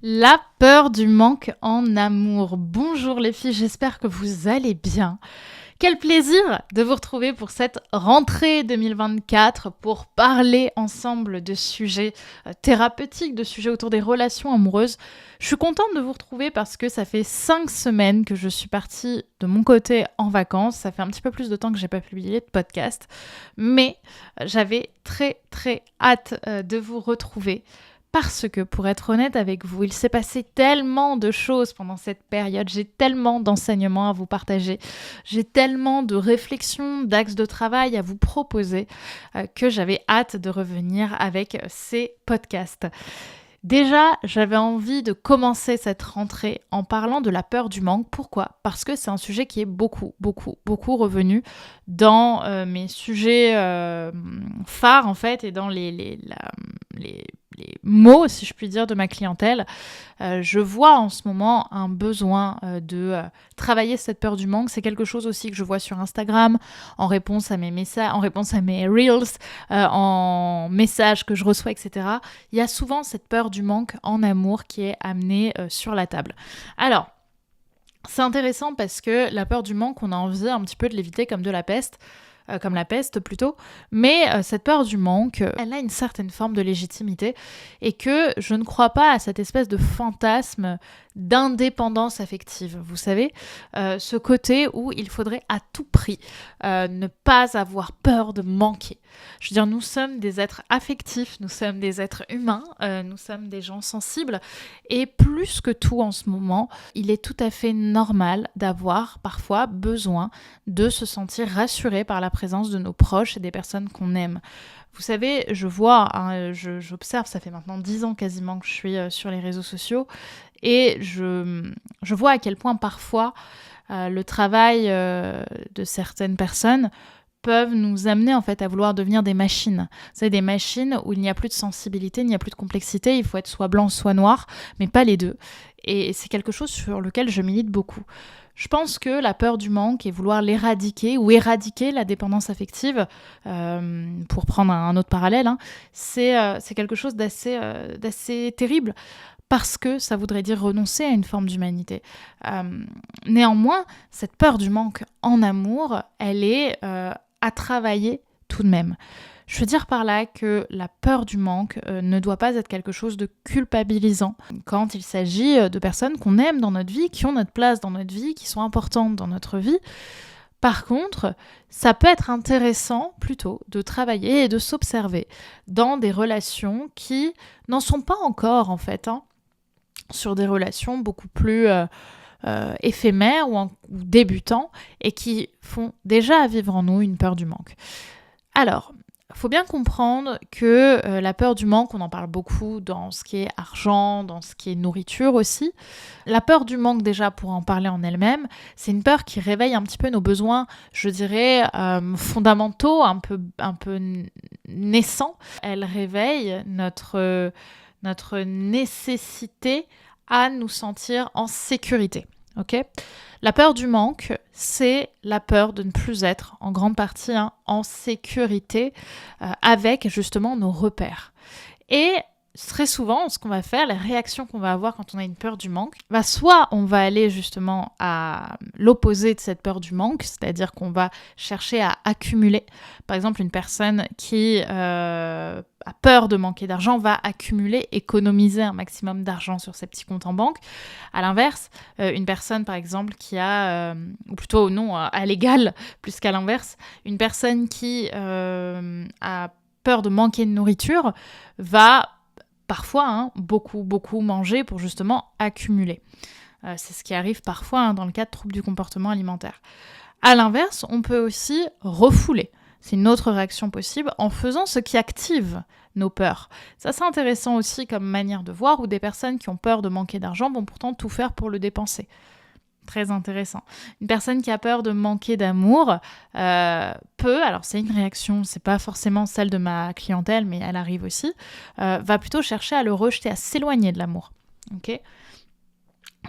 La peur du manque en amour. Bonjour les filles, j'espère que vous allez bien. Quel plaisir de vous retrouver pour cette rentrée 2024 pour parler ensemble de sujets thérapeutiques, de sujets autour des relations amoureuses. Je suis contente de vous retrouver parce que ça fait 5 semaines que je suis partie de mon côté en vacances. Ça fait un petit peu plus de temps que j'ai pas publié de podcast, mais j'avais très hâte de vous retrouver. Parce que, pour être honnête avec vous, il s'est passé tellement de choses pendant cette période, j'ai tellement d'enseignements à vous partager, j'ai tellement de réflexions, d'axes de travail à vous proposer que j'avais hâte de revenir avec ces podcasts. Déjà, j'avais envie de commencer cette rentrée en parlant de la peur du manque. Pourquoi ? Parce que c'est un sujet qui est beaucoup revenu dans mes sujets phares en fait et dans les mots, si je puis dire, de ma clientèle. Je vois en ce moment un besoin de travailler cette peur du manque. C'est quelque chose aussi que je vois sur Instagram, en réponse à mes messages, en réponse à mes reels, en messages que je reçois, etc. Il y a souvent cette peur du manque en amour qui est amenée sur la table. Alors, c'est intéressant parce que la peur du manque, on a envie un petit peu de l'éviter comme de la peste. Comme la peste plutôt, mais cette peur du manque, elle a une certaine forme de légitimité et que je ne crois pas à cette espèce de fantasme d'indépendance affective. Vous savez, ce côté où il faudrait à tout prix ne pas avoir peur de manquer. Je veux dire, nous sommes des êtres affectifs, nous sommes des êtres humains, nous sommes des gens sensibles et plus que tout en ce moment, il est tout à fait normal d'avoir parfois besoin de se sentir rassuré par la présence de nos proches et des personnes qu'on aime. Vous savez, je vois, j'observe, ça fait maintenant 10 ans quasiment que je suis sur les réseaux sociaux et je vois à quel point parfois le travail de certaines personnes peuvent nous amener en fait à vouloir devenir des machines. C'est des machines où il n'y a plus de sensibilité, il n'y a plus de complexité, il faut être soit blanc soit noir, mais pas les deux. Et c'est quelque chose sur lequel je milite beaucoup. Je pense que la peur du manque et vouloir l'éradiquer ou éradiquer la dépendance affective, pour prendre un autre parallèle, c'est quelque chose d'assez terrible parce que ça voudrait dire renoncer à une forme d'humanité. Néanmoins, cette peur du manque en amour, elle est à travailler tout de même. Je veux dire par là que la peur du manque ne doit pas être quelque chose de culpabilisant quand il s'agit de personnes qu'on aime dans notre vie, qui ont notre place dans notre vie, qui sont importantes dans notre vie. Par contre, ça peut être intéressant plutôt de travailler et de s'observer dans des relations qui n'en sont pas encore en fait, sur des relations beaucoup plus éphémères ou débutants et qui font déjà vivre en nous une peur du manque. Alors, il faut bien comprendre que la peur du manque, on en parle beaucoup dans ce qui est argent, dans ce qui est nourriture aussi. La peur du manque, déjà, pour en parler en elle-même, c'est une peur qui réveille un petit peu nos besoins, je dirais, fondamentaux, un peu naissants. Elle réveille notre nécessité à nous sentir en sécurité. Okay ? La peur du manque, c'est la peur de ne plus être en grande partie en sécurité avec justement nos repères. Et très souvent, ce qu'on va faire, la réaction qu'on va avoir quand on a une peur du manque, soit on va aller justement à l'opposé de cette peur du manque, c'est-à-dire qu'on va chercher à accumuler. Par exemple, une personne qui a peur de manquer d'argent va accumuler, économiser un maximum d'argent sur ses petits comptes en banque. À l'inverse, une personne par exemple qui a, ou plutôt non, à l'égal plus qu'à l'inverse, une personne qui a peur de manquer de nourriture va parfois beaucoup manger pour justement accumuler. C'est ce qui arrive parfois dans le cas de troubles du comportement alimentaire. À l'inverse, on peut aussi refouler. C'est une autre réaction possible en faisant ce qui active nos peurs. Ça, c'est intéressant aussi comme manière de voir où des personnes qui ont peur de manquer d'argent vont pourtant tout faire pour le dépenser. Très intéressant. Une personne qui a peur de manquer d'amour peut, alors c'est une réaction, c'est pas forcément celle de ma clientèle, mais elle arrive aussi, va plutôt chercher à le rejeter, à s'éloigner de l'amour. Okay ?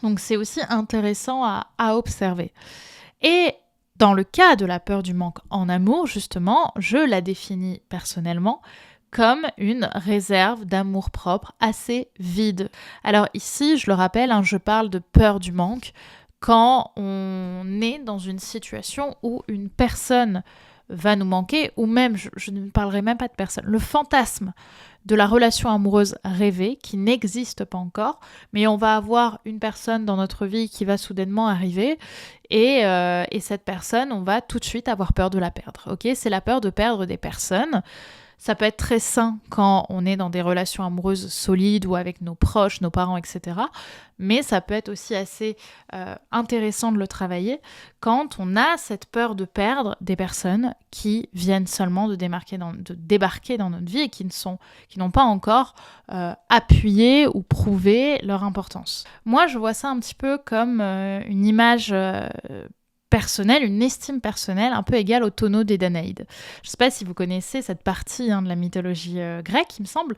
Donc c'est aussi intéressant à observer. Et dans le cas de la peur du manque en amour, justement, je la définis personnellement comme une réserve d'amour-propre assez vide. Alors ici, je le rappelle, je parle de peur du manque quand on est dans une situation où une personne va nous manquer, ou même, je ne parlerai même pas de personne, le fantasme de la relation amoureuse rêvée qui n'existe pas encore, mais on va avoir une personne dans notre vie qui va soudainement arriver et cette personne, on va tout de suite avoir peur de la perdre. Ok, c'est la peur de perdre des personnes. Ça peut être très sain quand on est dans des relations amoureuses solides ou avec nos proches, nos parents, etc. Mais ça peut être aussi assez intéressant de le travailler quand on a cette peur de perdre des personnes qui viennent seulement de débarquer dans notre vie et qui n'ont pas encore appuyé ou prouvé leur importance. Moi, je vois ça un petit peu comme une image personnelle, une estime personnelle un peu égale au tonneau des Danaïdes. Je ne sais pas si vous connaissez cette partie de la mythologie grecque, il me semble,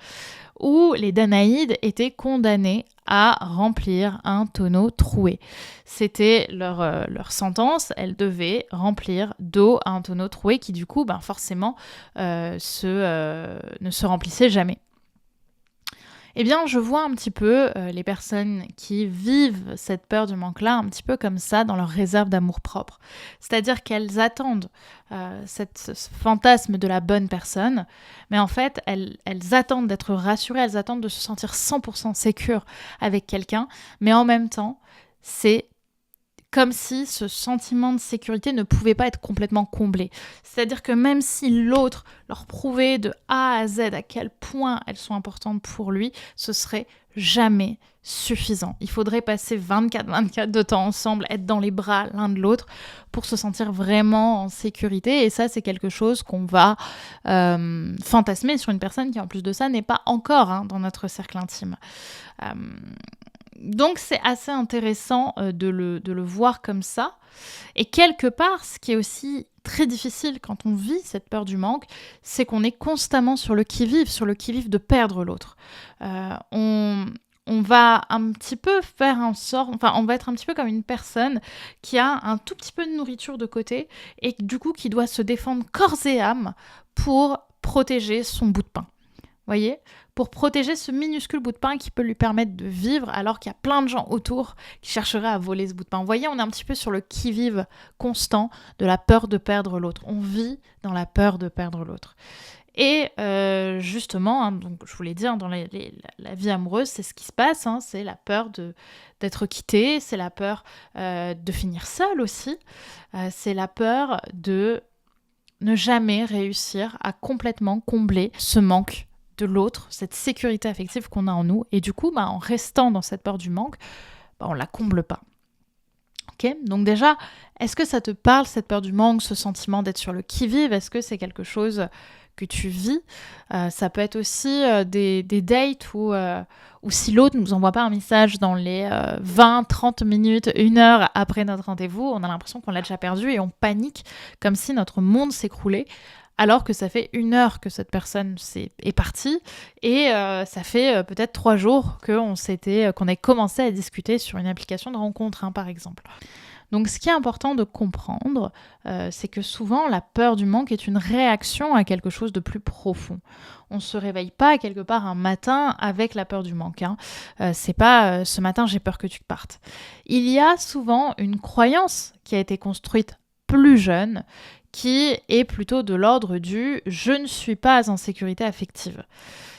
où les Danaïdes étaient condamnées à remplir un tonneau troué. C'était leur sentence, elles devaient remplir d'eau un tonneau troué qui du coup, forcément, ne se remplissait jamais. Eh bien, je vois un petit peu les personnes qui vivent cette peur du manque-là un petit peu comme ça dans leur réserve d'amour-propre. C'est-à-dire qu'elles attendent ce fantasme de la bonne personne, mais en fait, elles attendent d'être rassurées, elles attendent de se sentir 100% sécures avec quelqu'un, mais en même temps, c'est comme si ce sentiment de sécurité ne pouvait pas être complètement comblé. C'est-à-dire que même si l'autre leur prouvait de A à Z à quel point elles sont importantes pour lui, ce serait jamais suffisant. Il faudrait passer 24 de temps ensemble, être dans les bras l'un de l'autre pour se sentir vraiment en sécurité. Et ça, c'est quelque chose qu'on va fantasmer sur une personne qui, en plus de ça, n'est pas encore dans notre cercle intime. Donc c'est assez intéressant de le voir comme ça. Et quelque part, ce qui est aussi très difficile quand on vit cette peur du manque, c'est qu'on est constamment sur le qui-vive de perdre l'autre. On va un petit peu on va être un petit peu comme une personne qui a un tout petit peu de nourriture de côté et du coup qui doit se défendre corps et âme pour protéger son bout de pain. Voyez, pour protéger ce minuscule bout de pain qui peut lui permettre de vivre alors qu'il y a plein de gens autour qui chercheraient à voler ce bout de pain. Vous voyez, on est un petit peu sur le qui-vive constant de la peur de perdre l'autre. On vit dans la peur de perdre l'autre. Et justement, donc, je vous l'ai dit, dans la vie amoureuse, c'est ce qui se passe. C'est la peur d'être quitté, c'est la peur de finir seul aussi, c'est la peur de ne jamais réussir à complètement combler ce manque de l'autre, cette sécurité affective qu'on a en nous. Et du coup, en restant dans cette peur du manque, on la comble pas. Ok ? Donc déjà, est-ce que ça te parle, cette peur du manque, ce sentiment d'être sur le qui-vive ? Est-ce que c'est quelque chose que tu vis ? Ça peut être aussi des dates où si l'autre ne nous envoie pas un message dans les 20, 30 minutes, 1 heure après notre rendez-vous, on a l'impression qu'on l'a déjà perdu et on panique comme si notre monde s'écroulait. Alors que ça fait 1 heure que cette personne est partie et ça fait peut-être 3 jours qu'on ait commencé à discuter sur une application de rencontre, par exemple. Donc ce qui est important de comprendre, c'est que souvent la peur du manque est une réaction à quelque chose de plus profond. On ne se réveille pas quelque part un matin avec la peur du manque. C'est pas ce matin j'ai peur que tu partes. Il y a souvent une croyance qui a été construite plus jeune, qui est plutôt de l'ordre du « je ne suis pas en sécurité affective ».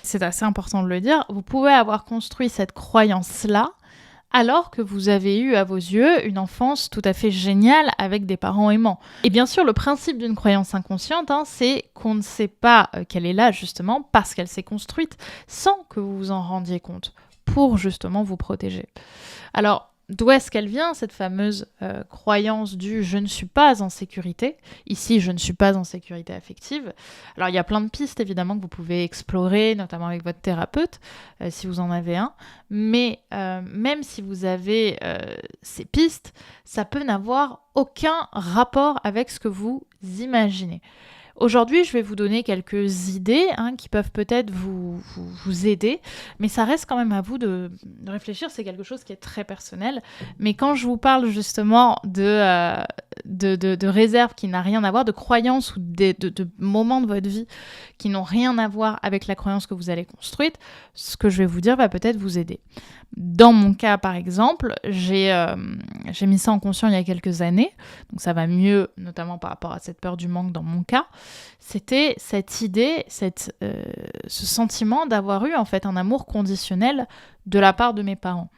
C'est assez important de le dire. Vous pouvez avoir construit cette croyance-là alors que vous avez eu à vos yeux une enfance tout à fait géniale avec des parents aimants. Et bien sûr, le principe d'une croyance inconsciente, c'est qu'on ne sait pas qu'elle est là justement parce qu'elle s'est construite sans que vous vous en rendiez compte pour justement vous protéger. Alors, d'où est-ce qu'elle vient, cette fameuse croyance du « je ne suis pas en sécurité ». Ici, je ne suis pas en sécurité affective. Alors, il y a plein de pistes, évidemment, que vous pouvez explorer, notamment avec votre thérapeute, si vous en avez un. Mais même si vous avez ces pistes, ça peut n'avoir aucun rapport avec ce que vous imaginez. Aujourd'hui, je vais vous donner quelques idées qui peuvent peut-être vous aider, mais ça reste quand même à vous de réfléchir. C'est quelque chose qui est très personnel. Mais quand je vous parle justement de de réserve qui n'a rien à voir, de croyances ou de moments de votre vie qui n'ont rien à voir avec la croyance que vous allez construire, ce que je vais vous dire va peut-être vous aider. Dans mon cas, par exemple, j'ai mis ça en conscience il y a quelques années, donc ça va mieux, notamment par rapport à cette peur du manque dans mon cas. C'était cette idée, ce sentiment d'avoir eu en fait un amour conditionnel de la part de mes parents.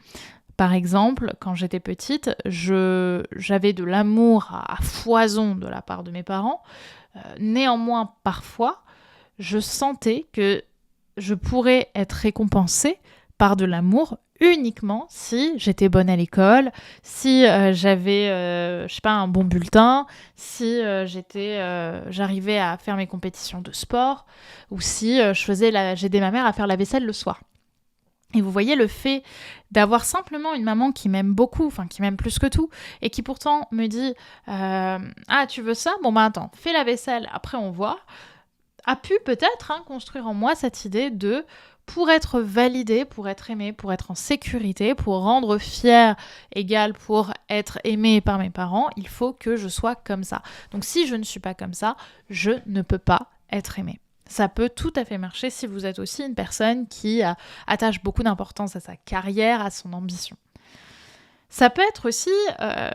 Par exemple, quand j'étais petite, j'avais de l'amour à foison de la part de mes parents. Néanmoins, parfois, je sentais que je pourrais être récompensée par de l'amour uniquement si j'étais bonne à l'école, si j'avais, un bon bulletin, si j'arrivais à faire mes compétitions de sport, ou si j'aidais ma mère à faire la vaisselle le soir. Et vous voyez, le fait d'avoir simplement une maman qui m'aime beaucoup, enfin qui m'aime plus que tout, et qui pourtant me dit « Ah, tu veux ça ? Bon bah attends, fais la vaisselle, après on voit », a pu peut-être construire en moi cette idée de pour être validée, pour être aimée, pour être en sécurité, pour rendre fière, égale pour être aimée par mes parents, il faut que je sois comme ça. Donc si je ne suis pas comme ça, je ne peux pas être aimée. Ça peut tout à fait marcher si vous êtes aussi une personne qui attache beaucoup d'importance à sa carrière, à son ambition. Ça peut être aussi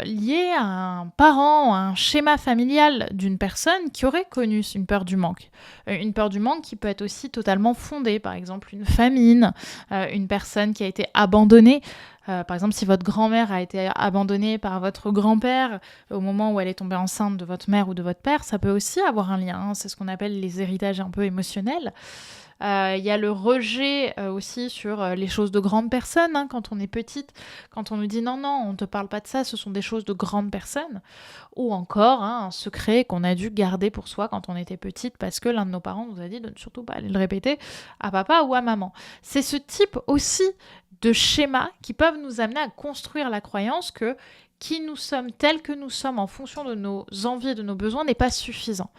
lié à un parent, à un schéma familial d'une personne qui aurait connu une peur du manque. Une peur du manque qui peut être aussi totalement fondée, par exemple une famine, une personne qui a été abandonnée. Par exemple, si votre grand-mère a été abandonnée par votre grand-père au moment où elle est tombée enceinte de votre mère ou de votre père, ça peut aussi avoir un lien. C'est ce qu'on appelle les héritages un peu émotionnels. Il y a le rejet aussi sur les choses de grandes personnes, quand on est petite, quand on nous dit non, on ne te parle pas de ça, ce sont des choses de grandes personnes, ou encore un secret qu'on a dû garder pour soi quand on était petite parce que l'un de nos parents nous a dit de ne surtout pas aller le répéter à papa ou à maman. C'est ce type aussi de schémas qui peuvent nous amener à construire la croyance que qui nous sommes, tels que nous sommes en fonction de nos envies et de nos besoins n'est pas suffisant.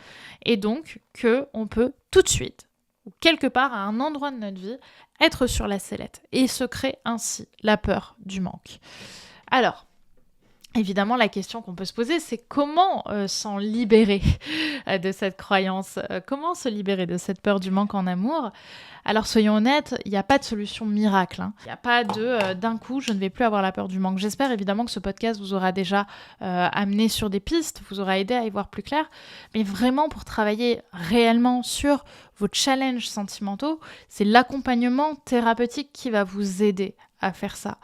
Et donc qu'on peut tout de suite, ou quelque part à un endroit de notre vie, être sur la sellette et se créer ainsi la peur du manque. Alors, évidemment, la question qu'on peut se poser, c'est comment s'en libérer de cette croyance, comment se libérer de cette peur du manque en amour. Alors, soyons honnêtes, il n'y a pas de solution miracle. Il n'y a pas d'un coup, je ne vais plus avoir la peur du manque. J'espère évidemment que ce podcast vous aura déjà amené sur des pistes, vous aura aidé à y voir plus clair. Mais vraiment, pour travailler réellement sur vos challenges sentimentaux, c'est l'accompagnement thérapeutique qui va vous aider à faire ça.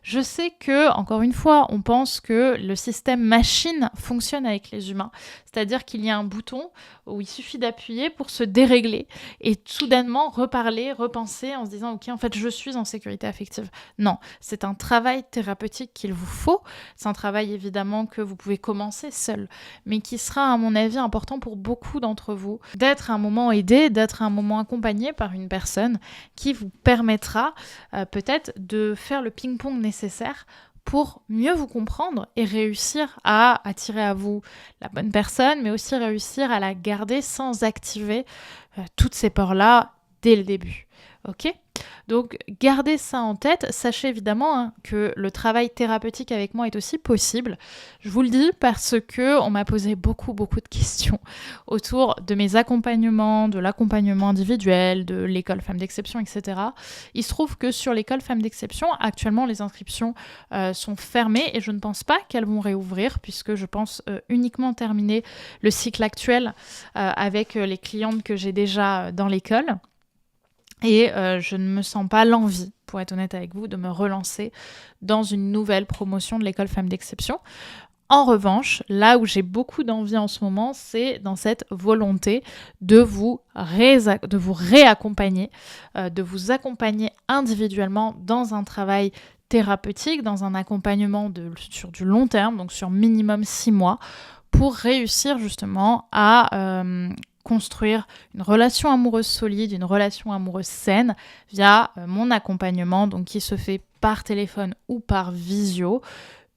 Je sais que, encore une fois, on pense que le système machine fonctionne avec les humains. C'est-à-dire qu'il y a un bouton où il suffit d'appuyer pour se dérégler et soudainement reparler, repenser en se disant « Ok, en fait, je suis en sécurité affective ». Non, c'est un travail thérapeutique qu'il vous faut. C'est un travail, évidemment, que vous pouvez commencer seul, mais qui sera, à mon avis, important pour beaucoup d'entre vous d'être à un moment aidé, d'être à un moment accompagné par une personne qui vous permettra peut-être de faire le ping-pong nécessaire pour mieux vous comprendre et réussir à attirer à vous la bonne personne, mais aussi réussir à la garder sans activer toutes ces peurs-là dès le début. Ok ? Donc, gardez ça en tête. Sachez évidemment que le travail thérapeutique avec moi est aussi possible. Je vous le dis parce que on m'a posé beaucoup de questions autour de mes accompagnements, de l'accompagnement individuel, de l'école Femmes d'Exception, etc. Il se trouve que sur l'école Femmes d'Exception, actuellement, les inscriptions sont fermées et je ne pense pas qu'elles vont réouvrir puisque je pense uniquement terminer le cycle actuel avec les clientes que j'ai déjà dans l'école. Et je ne me sens pas l'envie, pour être honnête avec vous, de me relancer dans une nouvelle promotion de l'école Femmes d'Exception. En revanche, là où j'ai beaucoup d'envie en ce moment, c'est dans cette volonté de vous réaccompagner, de vous accompagner individuellement dans un travail thérapeutique, dans un accompagnement sur du long terme, donc sur minimum 6 mois, pour réussir justement à construire une relation amoureuse solide, une relation amoureuse saine via mon accompagnement, donc qui se fait par téléphone ou par visio,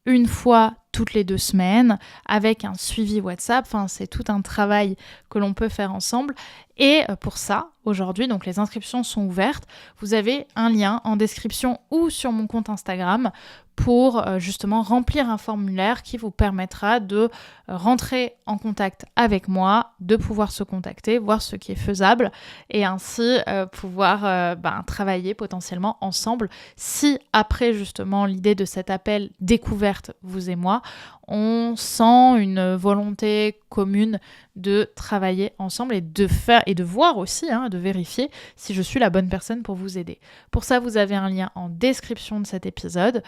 une fois toutes les 2 semaines, avec un suivi WhatsApp. Enfin, c'est tout un travail que l'on peut faire ensemble. Et pour ça, aujourd'hui, donc les inscriptions sont ouvertes. Vous avez un lien en description ou sur mon compte Instagram pour justement remplir un formulaire qui vous permettra de rentrer en contact avec moi, de pouvoir se contacter, voir ce qui est faisable et ainsi pouvoir travailler potentiellement ensemble si après justement l'idée de cet appel découverte, vous et moi, on sent une volonté commune de travailler ensemble et de faire et de voir aussi, de vérifier si je suis la bonne personne pour vous aider. Pour ça, vous avez un lien en description de cet épisode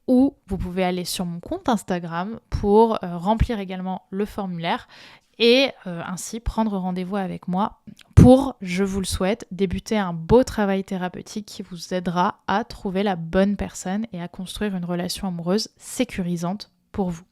ou vous pouvez aller sur mon compte Instagram pour remplir également le formulaire et ainsi prendre rendez-vous avec moi pour, je vous le souhaite, débuter un beau travail thérapeutique qui vous aidera à trouver la bonne personne et à construire une relation amoureuse sécurisante pour vous.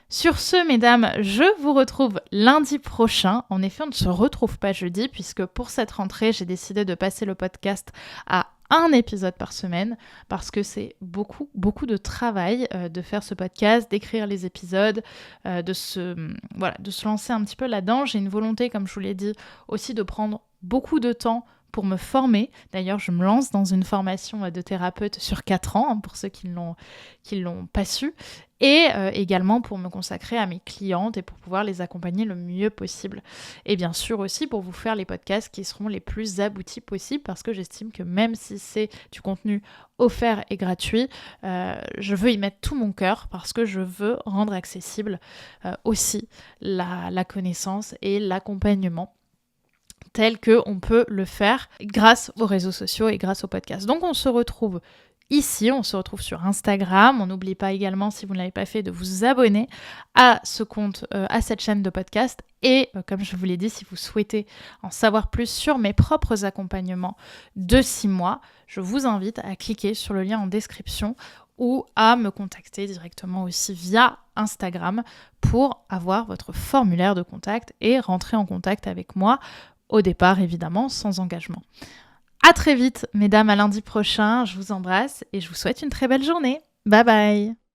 Sur ce, mesdames, je vous retrouve lundi prochain. En effet, on ne se retrouve pas jeudi puisque pour cette rentrée, j'ai décidé de passer le podcast à un épisode par semaine parce que c'est beaucoup de travail de faire ce podcast, d'écrire les épisodes, de se lancer un petit peu là-dedans. J'ai une volonté, comme je vous l'ai dit, aussi de prendre beaucoup de temps pour me former. D'ailleurs, je me lance dans une formation de thérapeute sur 4 ans, pour ceux qui ne l'ont pas su, et également pour me consacrer à mes clientes et pour pouvoir les accompagner le mieux possible. Et bien sûr aussi pour vous faire les podcasts qui seront les plus aboutis possibles, parce que j'estime que même si c'est du contenu offert et gratuit, je veux y mettre tout mon cœur parce que je veux rendre accessible aussi la connaissance et l'accompagnement tel qu'on peut le faire grâce aux réseaux sociaux et grâce au podcast. Donc on se retrouve ici, on se retrouve sur Instagram. On n'oublie pas également, si vous ne l'avez pas fait, de vous abonner à ce compte, à cette chaîne de podcast. Et comme je vous l'ai dit, si vous souhaitez en savoir plus sur mes propres accompagnements de 6 mois, je vous invite à cliquer sur le lien en description ou à me contacter directement aussi via Instagram pour avoir votre formulaire de contact et rentrer en contact avec moi. Au départ, évidemment, sans engagement. À très vite, mesdames, à lundi prochain. Je vous embrasse et je vous souhaite une très belle journée. Bye bye!